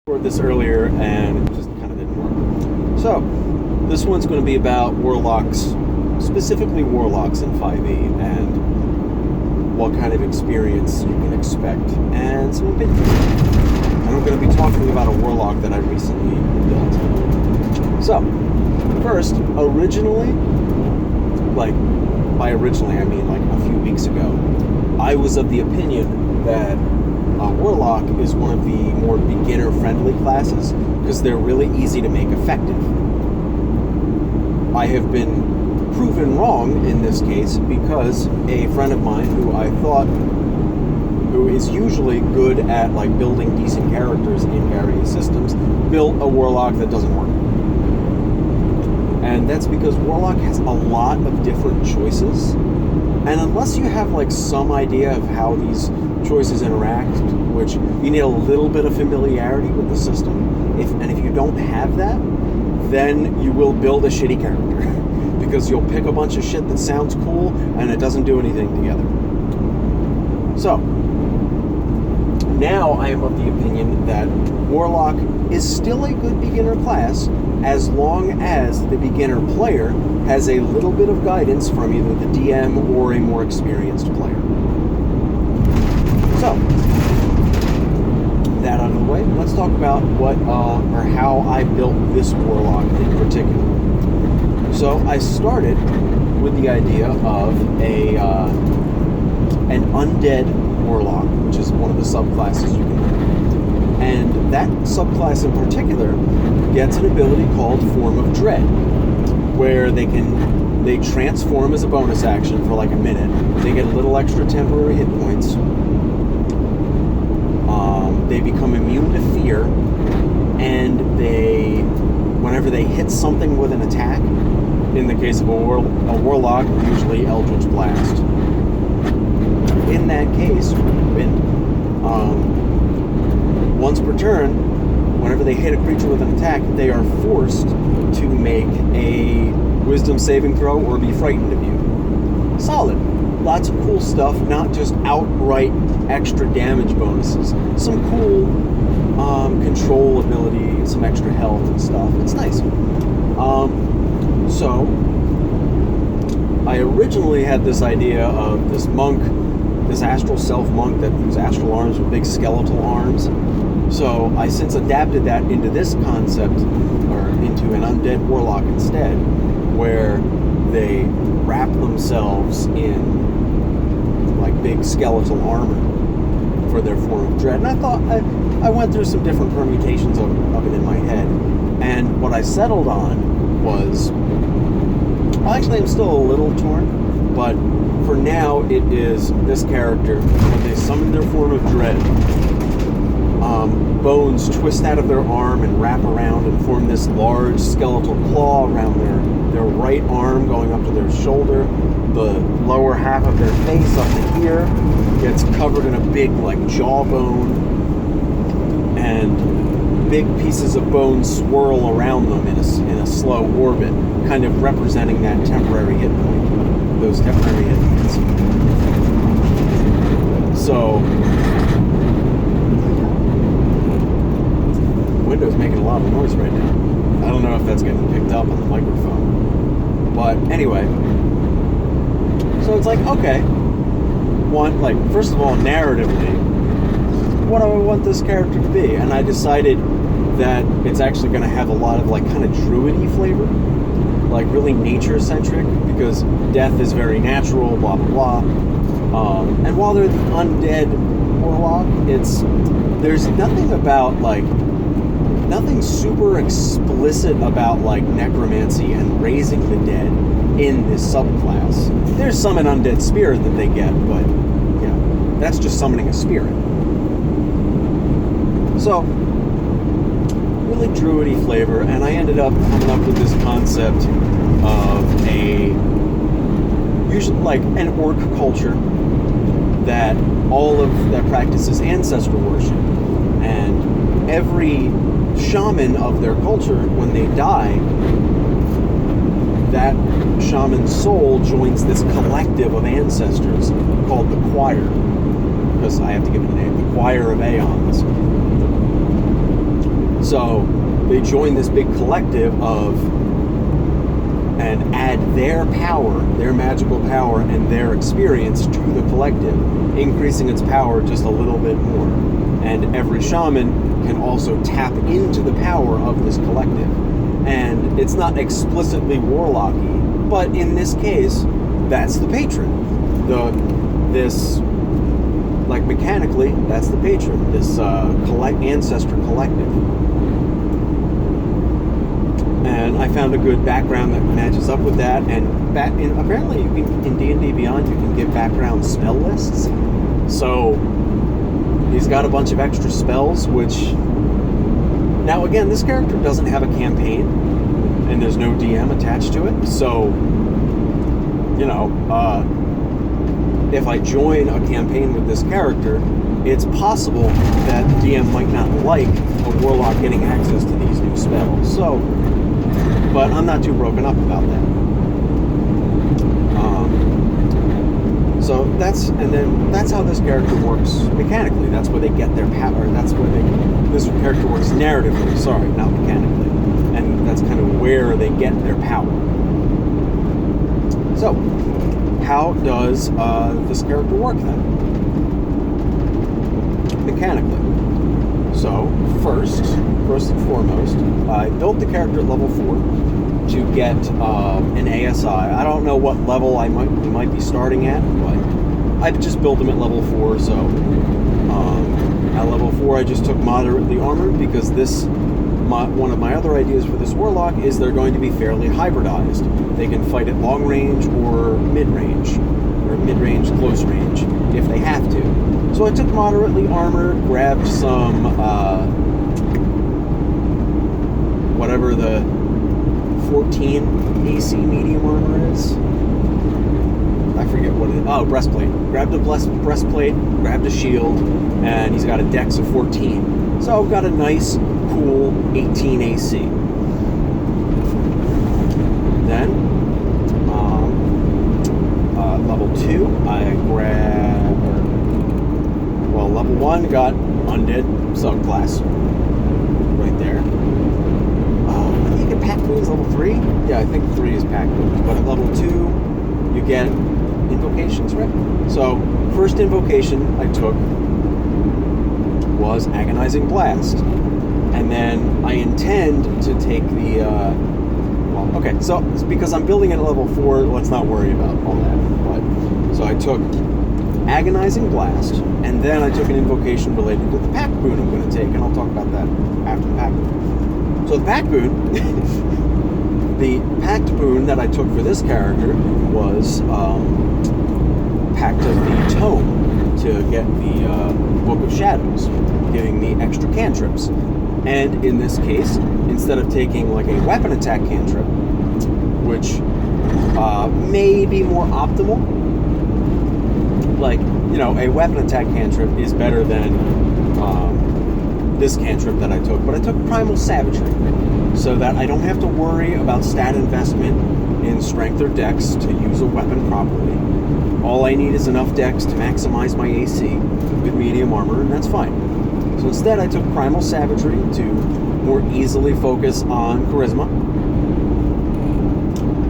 Recorded this earlier and it just kind of didn't work. So, this one's going to be about Warlocks, specifically Warlocks in 5e, and what kind of experience you can expect, and some opinions. And I'm going to be talking about a Warlock that I recently built. So, first, originally, like, by originally I mean like a few weeks ago, I was of the opinion that Warlock is one of the more beginner-friendly classes because they're really easy to make effective. I have been proven wrong in this case because a friend of mine who is usually good at like building decent characters in various systems, built a Warlock that doesn't work. And that's because Warlock has a lot of different choices, and unless you have like some idea of how these choices interact, which you need a little bit of familiarity with the system, if you don't have that, then you will build a shitty character because you'll pick a bunch of shit that sounds cool and it doesn't do anything together. So now I am of the opinion that Warlock is still a good beginner class as long as the beginner player has a little bit of guidance from either the DM or a more experienced player. So, that out of the way, let's talk about what or how I built this Warlock in particular. So, I started with the idea of an undead Warlock, which is one of the subclasses you can learn. And that subclass in particular gets an ability called Form of Dread, where they transform as a bonus action for like a minute. They get a little extra temporary hit points. They become immune to fear, and whenever they hit something with an attack, in the case of a Warlock, usually Eldritch Blast. In that case, once per turn, whenever they hit a creature with an attack, they are forced to make a Wisdom saving throw or be frightened of you. Solid. Lots of cool stuff, not just outright extra damage bonuses. Some cool control ability, some extra health and stuff. It's nice. So, I originally had this idea of this monk, this astral self monk whose astral arms were big skeletal arms. So I since adapted that into this concept, or into an undead Warlock instead, where they wrap themselves in like big skeletal armor for their Form of Dread. And I thought, I went through some different permutations of it in my head. And what I settled on was, well, actually I'm still a little torn, but for now it is this character, when they summon their Form of Dread, bones twist out of their arm and wrap around and form this large skeletal claw around their right arm going up to their shoulder. The lower half of their face up to here gets covered in a big like jawbone, and big pieces of bone swirl around them in a slow orbit, kind of representing that temporary hit point, those temporary hit points. So Window's making a lot of noise right now. I don't know if that's getting picked up on the microphone. But anyway, so it's like, okay, first of all, narratively, what do I want this character to be? And I decided that it's actually going to have a lot of like kind of druidy flavor, like really nature-centric, because death is very natural, blah, blah, blah. And while they're the undead Warlock, there's nothing about like, nothing super explicit about like necromancy and raising the dead in this subclass. There's some an undead spirit that they get, but you know, that's just summoning a spirit. So, really druidy flavor, and I ended up coming up with this concept of usually like an orc culture that practices ancestor worship, and every shaman of their culture, when they die, that shaman's soul joins this collective of ancestors called the choir, because I have to give it a name, the Choir of Aeons. So they join this big collective of and add their power, their magical power, and their experience to the collective, increasing its power just a little bit more. And every shaman can also tap into the power of this collective. And it's not explicitly warlocky, but in this case, that's the patron. Mechanically, that's the patron, this ancestor collective. And I found a good background that matches up with that. And apparently, you can, in D&D Beyond, you can give background spell lists. So he's got a bunch of extra spells, which now again, this character doesn't have a campaign, and there's no DM attached to it. So if I join a campaign with this character, it's possible that the DM might not like a warlock getting access to these new spells. So. But I'm not too broken up about that. So that's how this character works mechanically. That's where they get their power. This character works narratively. Sorry, not mechanically. And that's kind of where they get their power. So, how does this character work then? Mechanically. So, first and foremost, I built the character at level 4 to get an ASI. I don't know what level we might be starting at, but I just built him at level 4. So at level 4, I just took moderately armored because one of my other ideas for this warlock is they're going to be fairly hybridized. They can fight at long range or mid-range, close range, if they have to. So I took moderately armored, grabbed some, whatever the 14 AC medium armor is. I forget what it is. Oh, breastplate. Grabbed a breastplate, grabbed a shield, and he's got a dex of 14. So I've got a nice, cool 18 AC. Then, level 2, I grabbed... Well, level 1 got Undead Subclass. Right there. I think you get Pact Boons level 3? Yeah, I think 3 is Pact Boons. But at level 2, you get Invocations, right? So, first invocation I took was Agonizing Blast. And then I intend to take the... okay, so because I'm building it at level 4, let's not worry about all that. But, so I took Agonizing Blast, and then I took an invocation related to the Pact Boon I'm going to take, and I'll talk about that after the Pact Boon. So the Pact Boon, the Pact Boon that I took for this character was Pact of the Tome to get the Book of Shadows, giving me extra cantrips. And in this case, instead of taking like a weapon attack cantrip, which may be more optimal, like, a weapon attack cantrip is better than this cantrip that I took, but I took Primal Savagery so that I don't have to worry about stat investment in strength or dex to use a weapon properly. All I need is enough dex to maximize my AC with medium armor, and that's fine. So instead I took Primal Savagery to more easily focus on charisma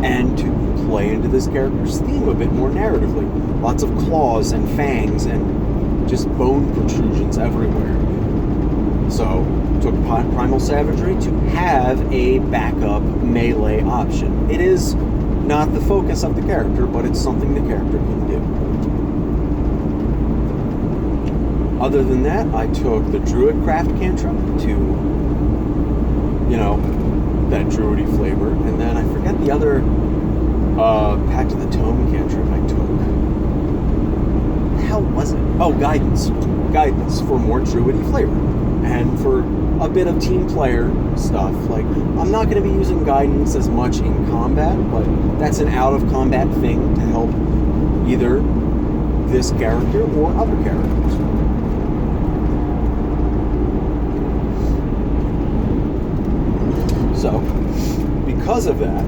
and to play into this character's theme a bit more narratively. Lots of claws and fangs and just bone protrusions everywhere. So, took Primal Savagery to have a backup melee option. It is not the focus of the character, but it's something the character can do. Other than that, I took the Druidcraft cantrip to, that druidy flavor, and then I forget the other Pact of the Tome cantrip I took. What the hell was it? Oh, Guidance. Guidance for more druidy flavor. And for a bit of team player stuff. Like, I'm not going to be using Guidance as much in combat, but that's an out-of-combat thing to help either this character or other characters. So, because of that,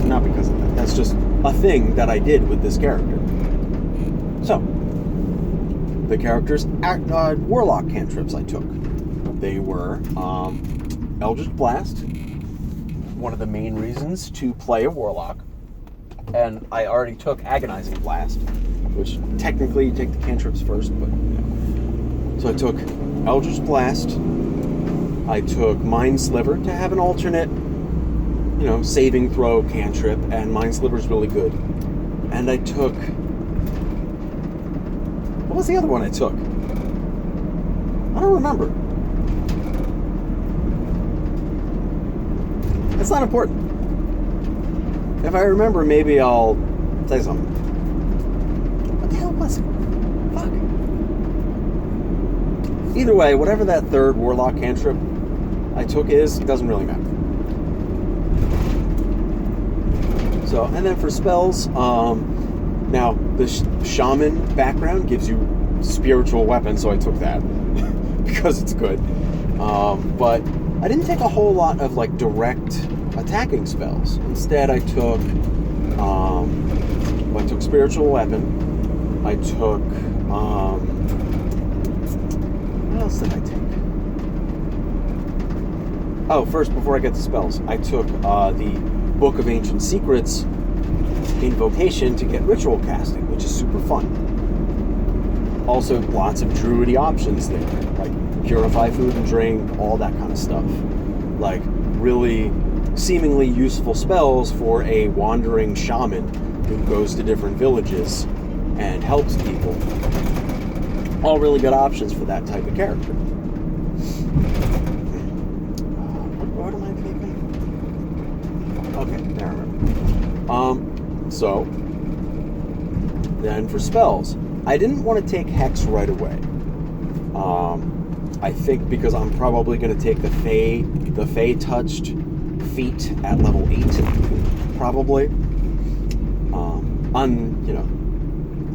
not because of that, that's just a thing that I did with this character. So, the character's Warlock cantrips I took. They were Eldritch Blast, one of the main reasons to play a Warlock, and I already took Agonizing Blast, which technically you take the cantrips first, but So I took Eldritch Blast, I took Mind Sliver to have an alternate, saving throw cantrip, and Mind Sliver's really good. And I took... What was the other one I took? I don't remember. It's not important. If I remember, maybe I'll say something. What the hell was it? Fuck. Either way, whatever that third Warlock cantrip I took is, it doesn't really matter. So, and then for spells, now the Shaman background gives you spiritual weapon, so I took that because it's good. But I didn't take a whole lot of direct attacking spells. Instead, I took spiritual weapon. I took what else did I take? Oh, first, before I get to spells, I took the Book of Ancient Secrets Invocation to get ritual casting, which is super fun. Also, lots of druidy options there, like purify food and drink, all that kind of stuff. Like, really seemingly useful spells for a wandering shaman who goes to different villages and helps people. All really good options for that type of character. What am I taking? Okay, now I remember. So, then for spells, I didn't want to take Hex right away. I think because I'm probably going to take the Fey touched feat at level 8, probably.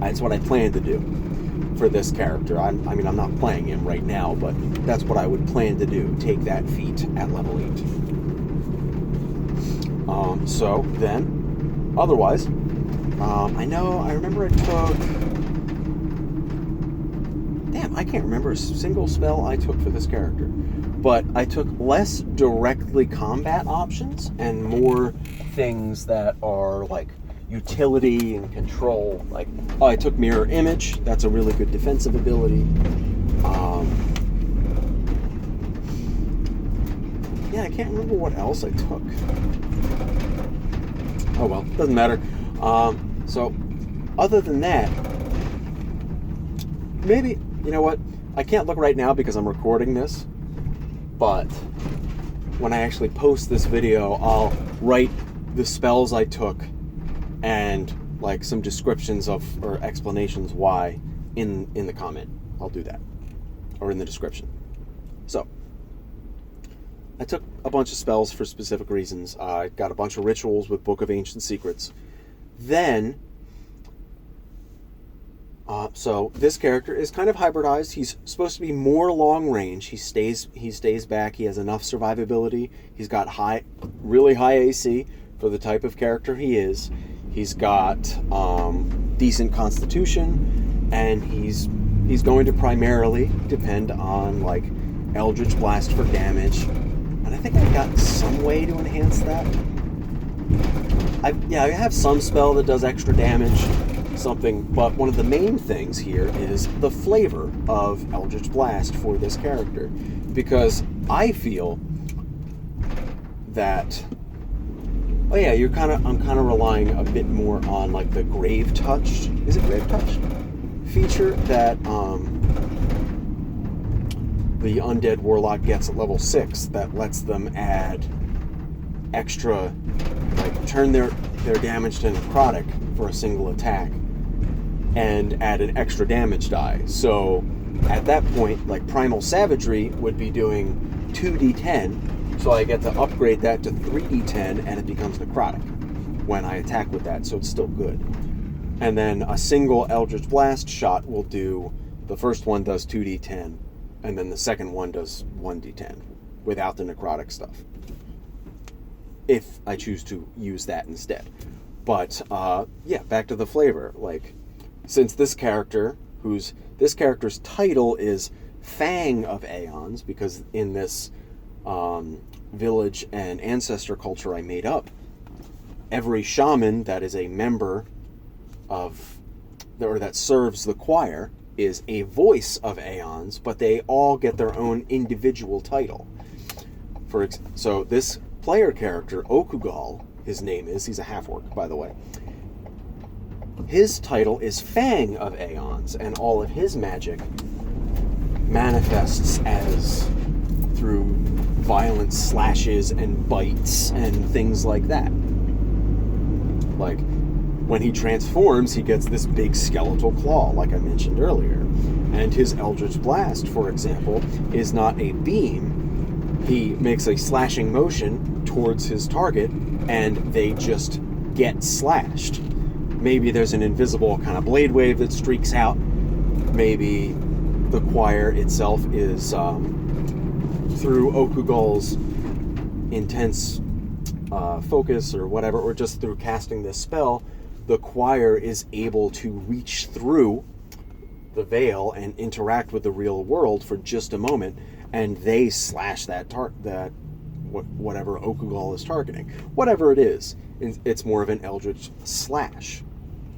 That's what I plan to do for this character. I'm not playing him right now, but that's what I would plan to do. Take that feat at level 8. So then, otherwise, I remember I took... Damn, I can't remember a single spell I took for this character. But I took less directly combat options and more things that are like utility and control. I took Mirror Image. That's a really good defensive ability. I can't remember what else I took. Oh well, doesn't matter. So, other than that, maybe, you know what? I can't look right now because I'm recording this, but when I actually post this video, I'll write the spells I took and some descriptions of or explanations why in the comment. I'll do that, or in the description. So, I took a bunch of spells for specific reasons. I got a bunch of rituals with Book of Ancient Secrets. Then, so this character is kind of hybridized. He's supposed to be more long range. He stays back. He has enough survivability. He's got really high AC for the type of character he is. He's got decent constitution, and he's going to primarily depend on Eldritch Blast for damage. And I think I got some way to enhance that. I have some spell that does extra damage, something, but one of the main things here is the flavor of Eldritch Blast for this character, because I feel that I'm kind of relying a bit more on the Grave Touched, is it Grave Touched? Feature that the Undead Warlock gets at level 6 that lets them add extra, turn their damage to necrotic for a single attack and add an extra damage die. So at that point, Primal Savagery would be doing 2d10, so I get to upgrade that to 3d10 and it becomes necrotic when I attack with that, so it's still good. And then a single Eldritch Blast shot will do, the first one does 2d10, and then the second one does 1d10 without the necrotic stuff, if I choose to use that instead. But back to the flavor. Since this character this character's title is Fang of Aeons, because in this village and ancestor culture I made up, every shaman that is a member of, or that serves the choir, is a voice of Aeons, but they all get their own individual title. So this player character, Okugal, his name is, he's a half-orc, by the way. His title is Fang of Aeons, and all of his magic manifests as through violent slashes and bites and things like that. Like, when he transforms, he gets this big skeletal claw, like I mentioned earlier. And his Eldritch Blast, for example, is not a beam. He makes a slashing motion towards his target, and they just get slashed. Maybe there's an invisible kind of blade wave that streaks out. Maybe the choir itself is, through Okugal's intense focus or whatever, or just through casting this spell, the choir is able to reach through the veil and interact with the real world for just a moment, and they slash that whatever Okugal is targeting. Whatever it is, it's more of an eldritch slash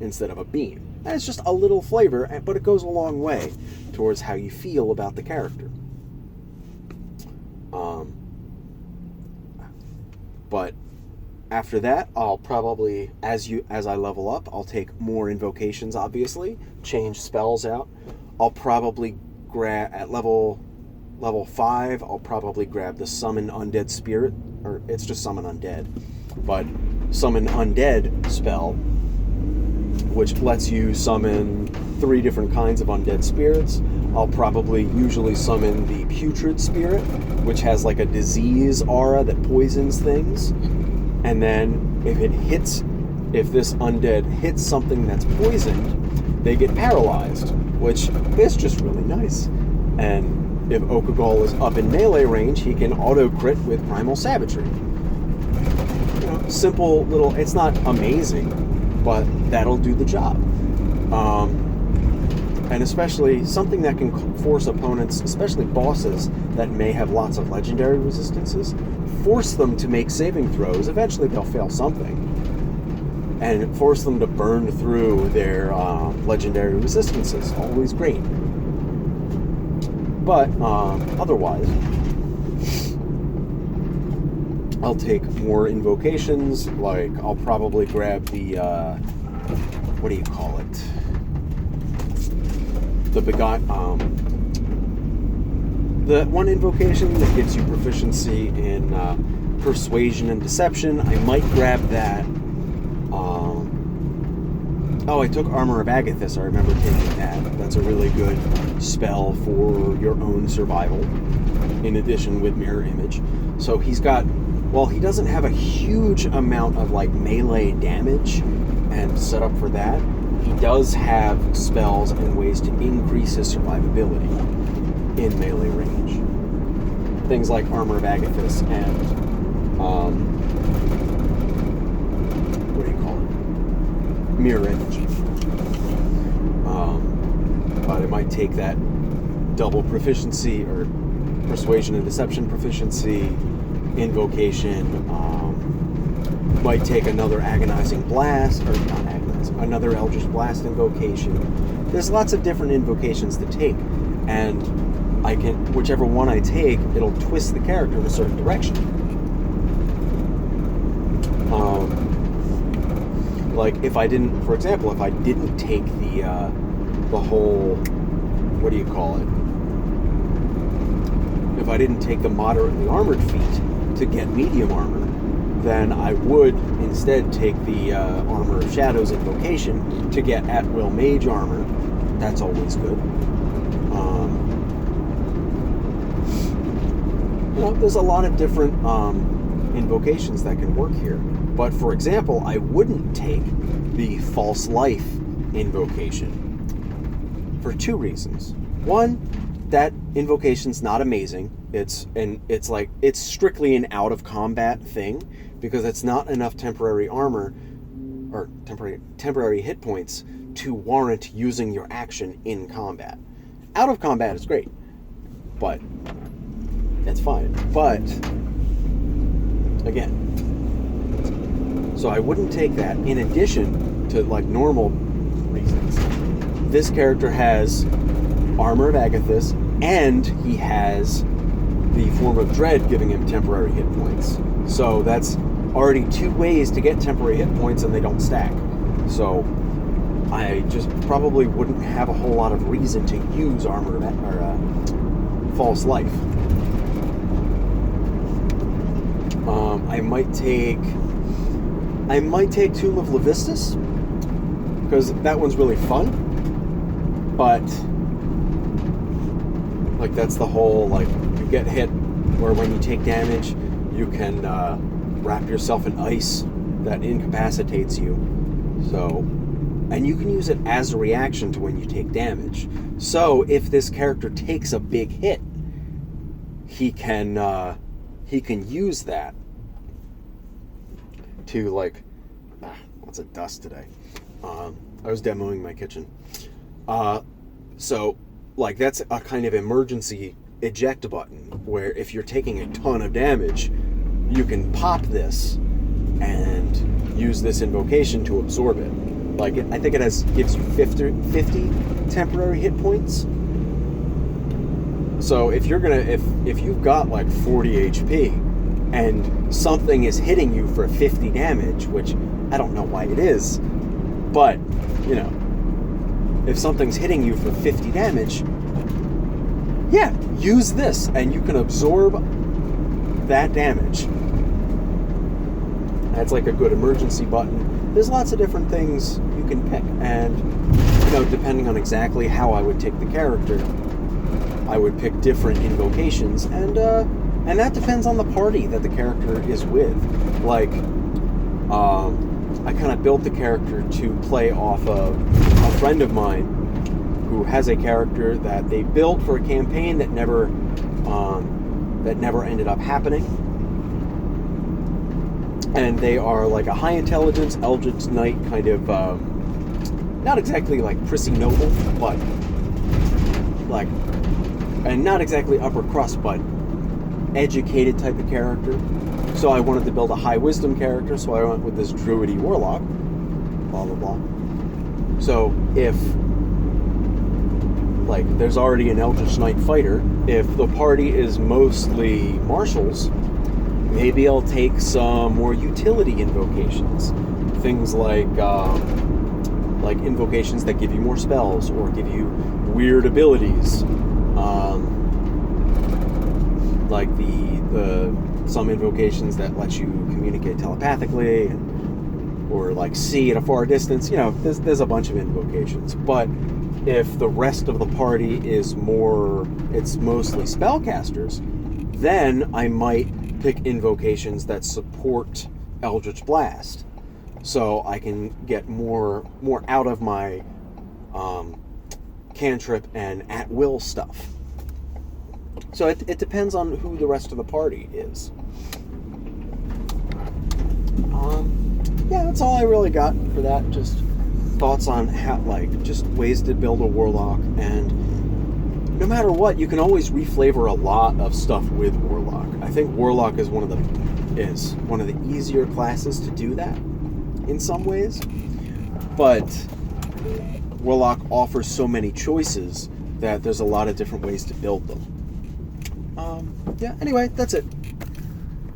instead of a beam. And it's just a little flavor, but it goes a long way towards how you feel about the character. But after that, I'll probably, as I level up, I'll take more invocations, obviously, change spells out. I'll probably grab, at level 5, I'll probably grab the Summon Undead Spirit, or it's just Summon Undead, but Summon Undead spell, which lets you summon 3 different kinds of undead spirits. I'll probably usually summon the Putrid Spirit, which has like a disease aura that poisons things. And then if this undead hits something that's poisoned, they get paralyzed, which is just really nice. And if Okugal is up in melee range, he can auto-crit with Primal Savagery. Simple little, it's not amazing, but that'll do the job. And especially something that can force opponents, especially bosses that may have lots of legendary resistances, force them to make saving throws. Eventually they'll fail something, and force them to burn through their legendary resistances. Always great. But otherwise, I'll take more invocations. Like, I'll probably grab the what do you call it? The one invocation that gives you proficiency in persuasion and deception. I might grab that. I took Armor of Agathis. I remember taking that. That's a really good spell for your own survival, in addition with Mirror Image. So he's got, while he doesn't have a huge amount of like melee damage and set up for that, he does have spells and ways to increase his survivability in melee range. Things like Armor of Agathis and what do you call it? Mirror Image. But I might take that double proficiency or persuasion and deception proficiency invocation. Might take another agonizing blast, or not agonizing, another Eldritch Blast invocation. There's lots of different invocations to take, and I can, whichever one I take, it'll twist the character in a certain direction. Like if I didn't, for example, if I didn't take the whole, what do you call it? If I didn't take the moderately armored feat to get medium armor, then I would instead take the Armor of Shadows invocation to get at-will mage armor. That's always good. There's a lot of different invocations that can work here. But for example, I wouldn't take the False Life invocation for 2 reasons. One, that invocation's not amazing. It's strictly an out of combat thing, because it's not enough temporary armor or temporary hit points to warrant using your action in combat. Out of combat is great, but that's fine. But again, so I wouldn't take that in addition to like normal reasons. This character has Armor of Agathis, and he has the Form of Dread giving him temporary hit points. So that's already 2 ways to get temporary hit points, and they don't stack. So I just probably wouldn't have a whole lot of reason to use Armor or False Life. I might take Tomb of Levistus, because that one's really fun. But like that's the whole like you get hit, where when you take damage, you can wrap yourself in ice that incapacitates you. So, and you can use it as a reaction to when you take damage. So if this character takes a big hit, he can use that to like lots of dust today. I was demoing my kitchen. So like that's a kind of emergency eject button, where if you're taking a ton of damage, you can pop this and use this invocation to absorb it. Like I think it gives you 50 temporary hit points. So if you've got like 40 HP and something is hitting you for 50 damage, which I don't know why it is, but you know, if something's hitting you for 50 damage, yeah, use this and you can absorb that damage. That's like a good emergency button. There's lots of different things you can pick, and you know, depending on exactly how I would take the character, I would pick different invocations, and that depends on the party that the character is with. Like, I kind of built the character to play off of a friend of mine who has a character that they built for a campaign that never ended up happening. And they are like a high intelligence Eldritch Knight kind of, not exactly like prissy noble, but like, and not exactly upper crust, but educated type of character. So I wanted to build a high wisdom character, so I went with this druidy warlock, blah blah blah. So if like there's already an Eldritch Knight fighter, if the party is mostly martials, maybe I'll take some more utility invocations, things like invocations that give you more spells or give you weird abilities, like the some invocations that let you communicate telepathically, or like see at a far distance. You know, there's a bunch of invocations. But if the rest of the party is it's mostly spellcasters, then I might pick invocations that support Eldritch Blast, so I can get more out of my cantrip and at will stuff. So it depends on who the rest of the party is. Yeah, that's all I really got for that. Just thoughts on how, like, just ways to build a warlock. And no matter what, you can always reflavor a lot of stuff with warlock. I think warlock is one of the easier classes to do that in some ways. But warlock offers so many choices that there's a lot of different ways to build them. Yeah, anyway, that's it.